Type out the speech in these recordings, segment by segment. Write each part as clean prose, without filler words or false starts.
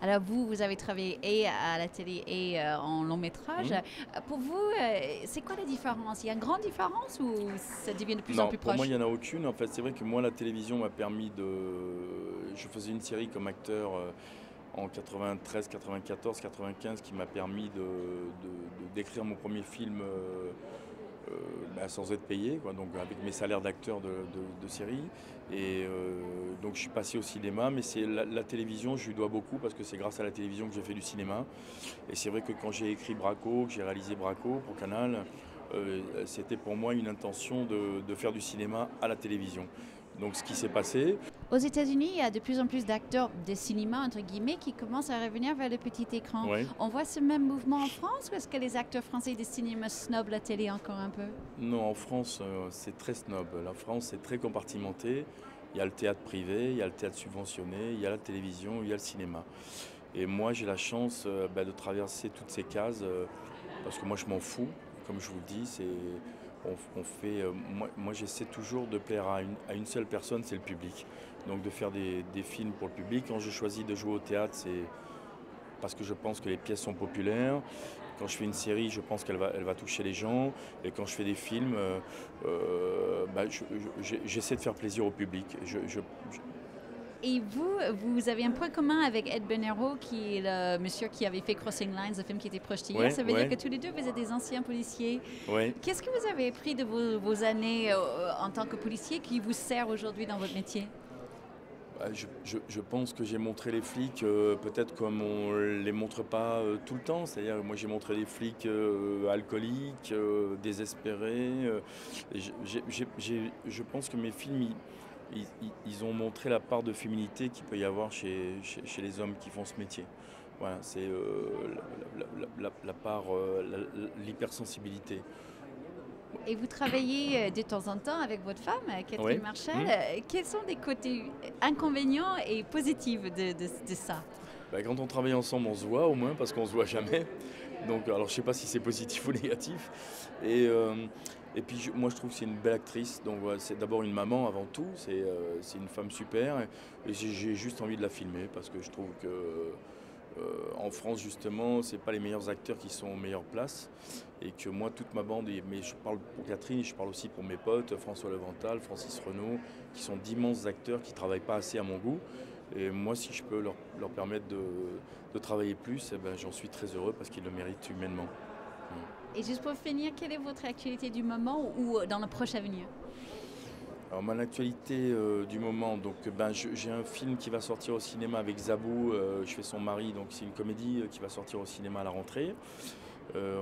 Alors vous avez travaillé et à la télé et en long métrage. Hmm. Pour vous, c'est quoi la différence? Il y a une grande différence ou ça devient de plus en Non, plus pour moi, il proche? n'y en a aucune. En fait, c'est vrai que moi, la télévision m'a permis de... Je faisais une série comme acteur en 93, 94, 95 qui m'a permis d'écrire mon premier film sans être payé, quoi, donc avec mes salaires d'acteur de série. Et donc je suis passé au cinéma, mais c'est la télévision, je lui dois beaucoup parce que c'est grâce à la télévision que j'ai fait du cinéma. Et c'est vrai que quand j'ai écrit Braco, que j'ai réalisé Braco pour Canal, c'était pour moi une intention de faire du cinéma à la télévision. Donc ce qui s'est passé, Aux États-Unis, il y a de plus en plus d'acteurs de cinéma, entre guillemets, qui commencent à revenir vers le petit écran. ouais. On voit ce même mouvement en France ou est-ce que les acteurs français de cinéma snobent la télé encore un peu? Non, en France, c'est très snob. La France, c'est très compartimenté. Il y a le théâtre privé, il y a le théâtre subventionné, il y a la télévision, il y a le cinéma. Et moi, j'ai la chance de traverser toutes ces cases parce que moi, je m'en fous. Comme je vous le dis, on fait, moi, j'essaie toujours de plaire à une seule personne, c'est le public. Donc, de faire des films pour le public. Quand je choisis de jouer au théâtre, c'est parce que je pense que les pièces sont populaires. Quand je fais une série, je pense elle va toucher les gens. Et quand je fais des films, j'essaie de faire plaisir au public. Et vous avez un point commun avec Ed Benero, qui est le monsieur qui avait fait Crossing Lines, le film qui était projeté hier. Ouais, Ça veut dire ouais, que tous les deux, vous êtes des anciens policiers. ouais. Qu'est-ce que vous avez appris de vos années en tant que policier qui vous sert aujourd'hui dans votre métier? Je pense que j'ai montré les flics peut-être comme on les montre pas tout le temps. C'est-à-dire, moi j'ai montré les flics alcooliques, désespérés. Et je pense que mes films, ils ont montré la part de féminité qu'il peut y avoir chez les hommes qui font ce métier. Voilà, c'est la part, l'hypersensibilité. Et vous travaillez de temps en temps avec votre femme, Oui. Catherine Marchal. Quels sont les côtés inconvénients et positifs de ça? Quand on travaille ensemble, on se voit au moins parce qu'on se voit jamais. Donc, alors je sais pas si c'est positif ou négatif. Et, euh, et puis moi je trouve que c'est une belle actrice. Donc voilà, c'est d'abord une maman avant tout. C'est une femme super. Et j'ai juste envie de la filmer parce que je trouve que en France justement, c'est pas les meilleurs acteurs qui sont aux meilleures places. Et que moi toute ma bande, mais je parle pour Catherine, et je parle aussi pour mes potes, François Levental, Francis Renaud, qui sont d'immenses acteurs qui travaillent pas assez à mon goût. Et moi, si je peux leur permettre de travailler plus, eh ben, j'en suis très heureux parce qu'ils le méritent humainement. Et juste pour finir, quelle est votre actualité du moment ou dans le proche avenir? Alors, mon actualité du moment, donc j'ai un film qui va sortir au cinéma avec Zabou, je fais son mari, donc c'est une comédie qui va sortir au cinéma à la rentrée.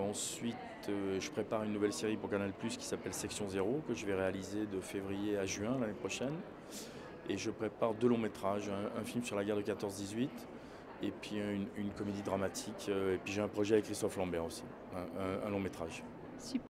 Ensuite, je prépare une nouvelle série pour Canal+, qui s'appelle Section Zéro, que je vais réaliser de février à juin l'année prochaine. Et je prépare deux longs métrages, un film sur la guerre de 14-18 et puis une comédie dramatique. Et puis j'ai un projet avec Christophe Lambert aussi, un long métrage. Super.